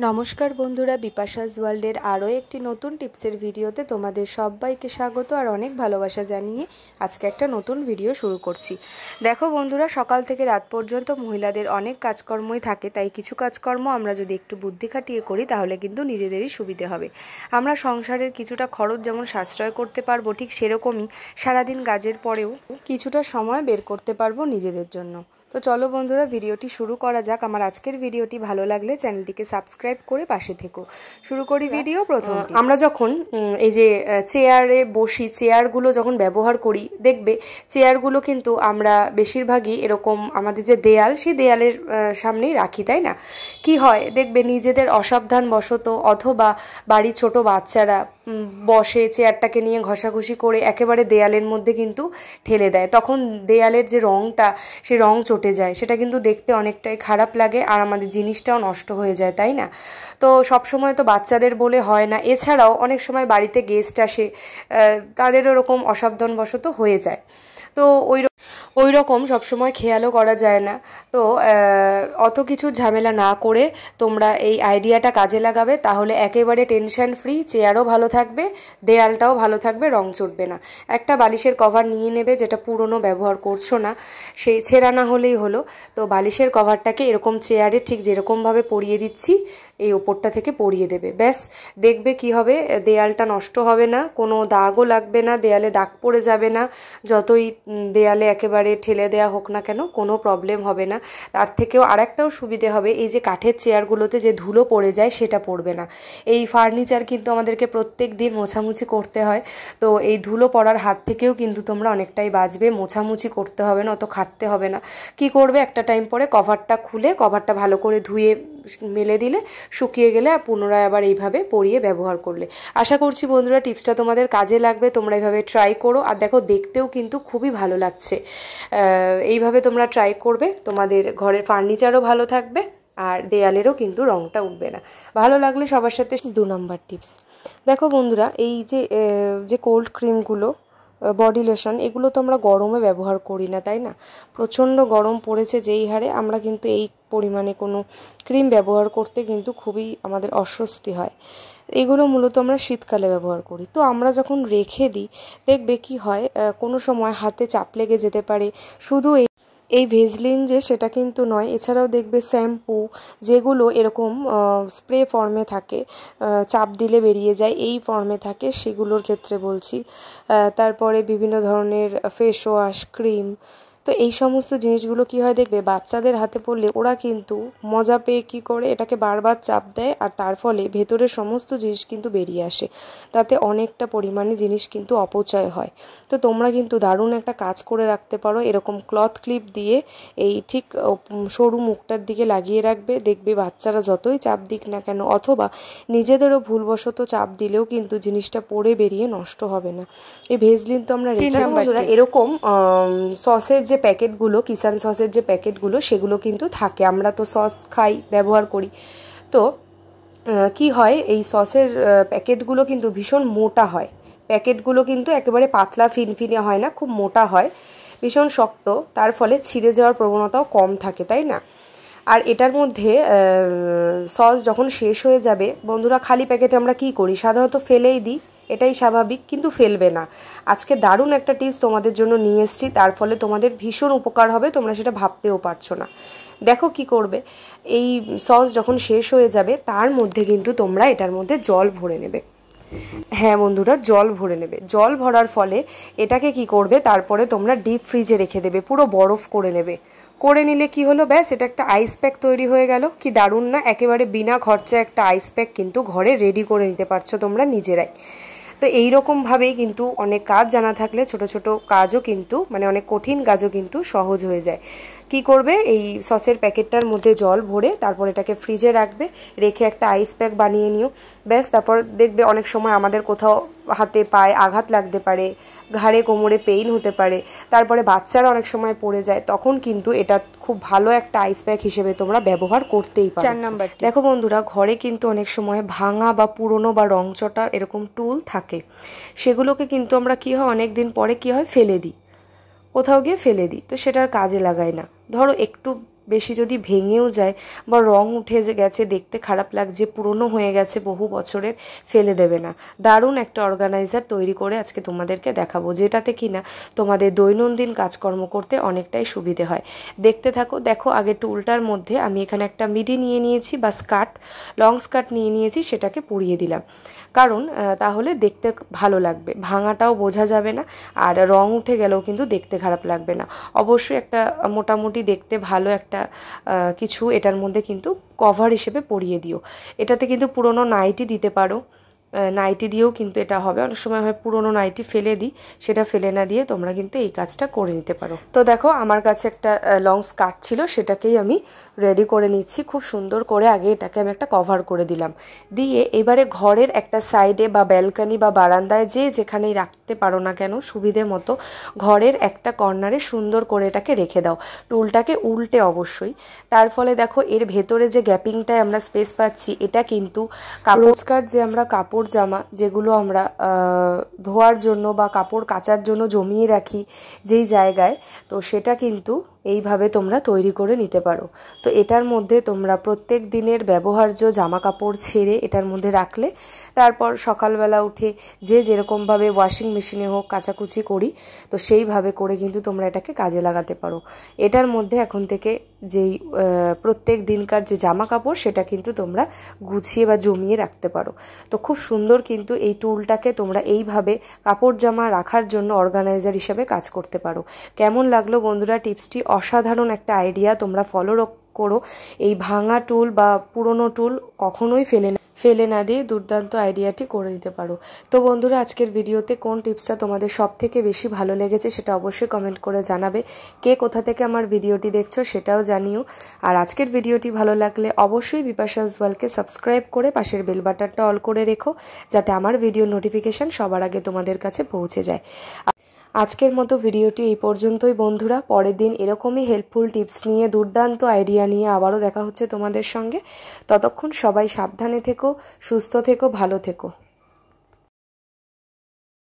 নমস্কার বন্ধুরা, বিপাশাস ওয়ার্ল্ডের আরও একটি নতুন টিপসের ভিডিওতে তোমাদের সবাইকে স্বাগত আর অনেক ভালোবাসা জানিয়ে আজকে একটা নতুন ভিডিও শুরু করছি। দেখো বন্ধুরা, সকাল থেকে রাত পর্যন্ত মহিলাদের অনেক কাজকর্মই থাকে, তাই কিছু কাজকর্ম আমরা যদি একটু বুদ্ধি খাটিয়ে করি তাহলে কিন্তু নিজেদেরই সুবিধে হবে। আমরা সংসারের কিছুটা খরচ যেমন সাশ্রয় করতে পারবো, ঠিক সেরকমই সারাদিন কাজের পরেও কিছুটা সময় বের করতে পারবো নিজেদের জন্য। তো চলো বন্ধুরা, ভিডিওটি শুরু করা যাক। আমার আজকের ভিডিওটি ভালো লাগলে চ্যানেলটিকে সাবস্ক্রাইব করে পাশে থেকো। শুরু করি ভিডিও। প্রথম, আমরা যখন এই যে চেয়ারে বসি, চেয়ারগুলো যখন ব্যবহার করি, দেখবে চেয়ারগুলো কিন্তু আমরা বেশিরভাগই এরকম আমাদের যে দেয়াল, সেই দেয়ালের সামনেই রাখি, তাই না? কি হয় দেখবে, নিজেদের অসাবধানবশত অথবা বাড়ির ছোট বাচ্চারা বসে চেয়ারটাকে নিয়ে ঘষাঘষি করে একেবারে দেয়ালের মধ্যে কিন্তু ঠেলে দেয়। তখন দেয়ালের যে রঙটা, সেই রং চটে যায়, সেটা কিন্তু দেখতে অনেকটাই খারাপ লাগে আর আমাদের জিনিসটাও নষ্ট হয়ে যায়, তাই না? তো সবসময় তো বাচ্চাদের বলে হয় না, এছাড়াও অনেক সময় বাড়িতে গেস্ট আসে, তাদের ওরকম অসাবধানবশত হয়ে যায়। তো ওই রকম সবসময় খেয়ালও করা যায় না। তো অত কিছু ঝামেলা না করে তোমরা এই আইডিয়াটা কাজে লাগাবে, তাহলে একেবারে টেনশন ফ্রি, চেয়ারও ভালো থাকবে, দেয়ালটাও ভালো থাকবে, রং চটবে না। একটা বালিশের কভার নিয়ে নেবে, যেটা পুরনো ব্যবহার করছো না, সেই ছেঁড়া না হলেই হলো। তো বালিশের কভারটাকে এরকম চেয়ারে ঠিক যেরকমভাবে পরিয়ে দিচ্ছি, এই ওপরটা থেকে পরিয়ে দেবে। ব্যাস, দেখবে কি হবে, দেয়ালটা নষ্ট হবে না, কোনো দাগও লাগবে না, দেয়ালে দাগ পড়ে যাবে না। যতই দেয়ালে একেবারে ঠেলে দেয়া হোক না কেন, কোনো প্রবলেম হবে না। তার থেকেও আরেকটাও সুবিধে হবে, এই যে কাঠের চেয়ারগুলোতে যে ধুলো পড়ে যায় সেটা পড়বে না। এই ফার্নিচার কিন্তু আমাদেরকে প্রত্যেক দিন মোছামুছি করতে হয়, তো এই ধুলো পড়ার হাত থেকেও কিন্তু তোমরা অনেকটাই বাঁচবে। মোছামুছি করতে হবে না, অত খাটতে হবে না। কি করবে, একটা টাইম পরে কভারটা খুলে কভারটা ভালো করে ধুয়ে মেলে দিলে, শুকিয়ে গেলে পুনরায় আবার এইভাবে পরিয়ে ব্যবহার করলে। আশা করছি বন্ধুরা টিপসটা তোমাদের কাজে লাগবে, তোমরা এইভাবে ট্রাই করো। আর দেখো, দেখতেও কিন্তু খুবই ভালো লাগছে। এইভাবে তোমরা ট্রাই করবে, তোমাদের ঘরের ফার্নিচারও ভালো থাকবে আর দেয়ালেরও কিন্তু রঙটা উঠবে না। ভালো লাগলে সবার সাথে 2 নম্বর টিপস। দেখো বন্ধুরা, এই যে কোল্ড ক্রিমগুলো, বডি লোশন, এগুলো তো আমরা গরমে ব্যবহার করি না, তাই না? প্রচণ্ড গরম পড়েছে যেই হারে, আমরা কিন্তু এই পরিমাণে কোনো ক্রিম ব্যবহার করতে কিন্তু খুবই আমাদের অস্বস্তি হয়। এগুলো মূলত আমরা শীতকালে ব্যবহার করি। তো আমরা যখন রেখে দিই, দেখবে কি হয়, কোনো সময় হাতে চাপ লেগে যেতে পারে। শুধু এই ভেজলিন যে, সেটা কিন্তু নয়, এছাড়াও দেখবে শ্যাম্পু যেগুলো এরকম স্প্রে ফর্মে থাকে, চাপ দিলে বেরিয়ে যায়, এই ফর্মে থাকে, সেগুলোর ক্ষেত্রে বলছি। তারপরে বিভিন্ন ধরনের ফেস ওয়াশ, ক্রিম, তো এই সমস্ত জিনিসগুলো কি হয় দেখবে, বাচ্চাদের হাতে পড়লে ওরা কিন্তু মজা পেয়ে কি করে, এটাকে বারবার চাপ দেয় আর তার ফলে ভেতরের সমস্ত জিনিস কিন্তু বেরিয়ে আসে, তাতে অনেকটা পরিমাণে জিনিস কিন্তু অপচয় হয়। তো তোমরা কিন্তু দারুণ একটা কাজ করে রাখতে পারো, এরকম ক্লথ ক্লিপ দিয়ে এই ঠিক সরু মুখটার দিকে লাগিয়ে রাখবে। দেখবে বাচ্চারা যতই চাপ দিক না কেন, অথবা নিজেদেরও ভুলবশত চাপ দিলেও কিন্তু জিনিসটা পড়ে বেরিয়ে নষ্ট হবে না। এই ভেজলিন তো আমরা এরকম সসের যে প্যাকেটগুলো, কিষান সসের যে প্যাকেটগুলো, সেগুলো কিন্তু থাকে। আমরা তো সস খাই, ব্যবহার করি। তো কি হয়, এই সসের প্যাকেটগুলো কিন্তু ভীষণ মোটা হয়। প্যাকেটগুলো কিন্তু একেবারে পাতলা ফিনফিনে হয় না, খুব মোটা হয়, ভীষণ শক্ত, তার ফলে ছিঁড়ে যাওয়ার প্রবণতাও কম থাকে, তাই না? আর এটার মধ্যে সস যখন শেষ হয়ে যাবে বন্ধুরা, খালি প্যাকেটে আমরা কি করি, সাধারণত ফেলেই দিই, এটাই স্বাভাবিক, কিন্তু ফেলবে না। আজকে দারুণ একটা টিপস তোমাদের জন্য নিয়ে এসেছি, তার ফলে তোমাদের ভীষণ উপকার হবে, তোমরা সেটা ভাবতেও পারছো না। দেখো কি করবে, এই সস যখন শেষ হয়ে যাবে তার মধ্যে কিন্তু তোমরা এটার মধ্যে জল ভরে নেবে। হ্যাঁ বন্ধুরা, জল ভরে নেবে। জল ভরার ফলে এটাকে কি করবে, তারপরে তোমরা ডিপ ফ্রিজে রেখে দেবে, পুরো বরফ করে নেবে। করে নিলে কি হলো, ব্যাস, এটা একটা আইস প্যাক তৈরি হয়ে গেল। কি দারুণ না? একেবারে বিনা খরচায় একটা আইস প্যাক কিন্তু ঘরে রেডি করে নিতে পারছো তোমরা নিজেরাই। তো এইরকমভাবেই কিন্তু অনেক কাজ জানা থাকলে ছোট ছোট কাজও কিন্তু, মানে অনেক কঠিন কাজও কিন্তু সহজ হয়ে যায়। কি করবে, এই সসের প্যাকেটটার মধ্যে জল ভরে তারপর এটাকে ফ্রিজে রাখবে, রেখে একটা আইস প্যাক বানিয়ে নিও। ব্যাস, তারপর দেখবে অনেক সময় আমাদের কোথাও হাতে পায়ে আঘাত লাগতে পারে, ঘাড়ে কোমরে পেইন হতে পারে, তারপরে বাচ্চারা অনেক সময় পড়ে যায়, তখন কিন্তু এটা খুব ভালো একটা আইস প্যাক হিসেবে তোমরা ব্যবহার করতেই পারো। 4 নাম্বার, দেখো বন্ধুরা, ঘরে কিন্তু অনেক সময় ভাঙা বা পুরনো বা রংচটা এরকম টুল থাকে, সেগুলোকে কিন্তু আমরা কি হয়, অনেক দিন পরে কি হয়, ফেলে দিই, কোথাও গিয়ে ফেলে দিই, তো সেটার কাজে লাগাই না। ধরো একটু বেশি যদি ভেঙেও যায় বা রং উঠে গেছে, দেখতে খারাপ লাগছে, পুরনো হয়ে গেছে বহু বছরের, ফেলে দেবে না। দারুণ একটা অর্গানাইজার তৈরি করে আজকে তোমাদেরকে দেখাবো, যেটাতে কিনা তোমাদের দৈনন্দিন কাজকর্ম করতে অনেকটাই সুবিধে হয়। দেখতে থাকো। দেখো, আগে টুলটার মধ্যে আমি এখানে একটা মিডি নিয়ে নিয়েছি বা স্কার্ট, লং স্কার্ট নিয়ে নিয়েছি, সেটাকে পরিয়ে দিলাম, কারণ তাহলে দেখতে ভালো লাগবে, ভাঙাটাও বোঝা যাবে না, আর রং উঠে গেলেও কিন্তু দেখতে খারাপ লাগবে না। অবশ্যই একটা মোটামুটি দেখতে ভালো একটা কিছু এটার মধ্যে কিন্তু কভার হিসেবে পরিয়ে দিও। এটাতে কিন্তু পুরনো নাইটি দিতে পারো, নাইটি দিয়েও কিন্তু এটা হবে। অনেক সময় হয় পুরনো নাইটি ফেলে দিই, সেটা ফেলে না দিয়ে তোমরা কিন্তু এই কাজটা করে নিতে পারো। তো দেখো, আমার কাছে একটা লং স্কার্ট ছিল, সেটাকেই আমি রেডি করে নিচ্ছি খুব সুন্দর করে। আগে এটাকে আমি একটা কভার করে দিলাম, দিয়ে এবারে ঘরের একটা সাইডে বা ব্যালকনি বা বারান্দায় যে যেখানেই রাখতে পারো না কেন সুবিধে মতো, ঘরের একটা কর্নারে সুন্দর করে এটাকে রেখে দাও, টুলটাকে উল্টে অবশ্যই। তার ফলে দেখো, এর ভেতরে যে গ্যাপিংটায় আমরা স্পেস পাচ্ছি, এটা কিন্তু রোজকার যে আমরা কাপড় জামা যেগুলো আমরা ধোয়ার জন্য বা কাপড় কাচার জন্য জমিয়ে রাখি যেই জায়গায়, তো সেটা কিন্তু এইভাবে তোমরা তৈরি করে নিতে পারো। তো এটার মধ্যে তোমরা প্রত্যেক দিনের ব্যবহার্য জামা কাপড় ছেড়ে এটার মধ্যে রাখলে, তারপর সকালবেলা উঠে যে যেরকমভাবে ওয়াশিং মেশিনে হোক কাচাকুচি করি, তো সেইভাবে করে কিন্তু তোমরা এটাকে কাজে লাগাতে পারো। এটার মধ্যে এখন থেকে যেই প্রত্যেক দিনকার যে জামা কাপড়, সেটা কিন্তু তোমরা গুছিয়ে বা জমিয়ে রাখতে পারো। তো খুব সুন্দর কিন্তু এই টুলটাকে তোমরা এইভাবে কাপড় জামা রাখার জন্য অর্গানাইজার হিসেবে কাজ করতে পারো। কেমন লাগলো বন্ধুরা টিপসটি? অসাধারণ একটা আইডিয়া, তোমরা ফলো করো। এই ভাঙা টুল বা পুরনো টুল কখনোই ফেলে না দিয়ে দুর্দান্ত আইডিয়াটি করে নিতে পারো। তো বন্ধুরা, আজকের ভিডিওতে কোন টিপসটা তোমাদের সব থেকে বেশি ভালো লেগেছে সেটা অবশ্যই কমেন্ট করে জানাবে। কে কোথা থেকে আমার ভিডিওটি দেখছো সেটাও জানিও। আর আজকের ভিডিওটি ভালো লাগলে অবশ্যই বিপাশাস ওয়ার্ল্ডকে সাবস্ক্রাইব করে পাশের বেল বাটনটা অল করে রেখো, যাতে আমার ভিডিও নোটিফিকেশান সবার আগে তোমাদের কাছে পৌঁছে যায়। আজকের মতো ভিডিওটি এই পর্যন্তই বন্ধুরা। পরের দিন এরকমই হেল্পফুল টিপস নিয়ে, দুর্দান্ত আইডিয়া নিয়ে আবারও দেখা হচ্ছে তোমাদের সঙ্গে। ততক্ষণ সবাই সাবধানে থেকো, সুস্থ থেকো, ভালো থেকো।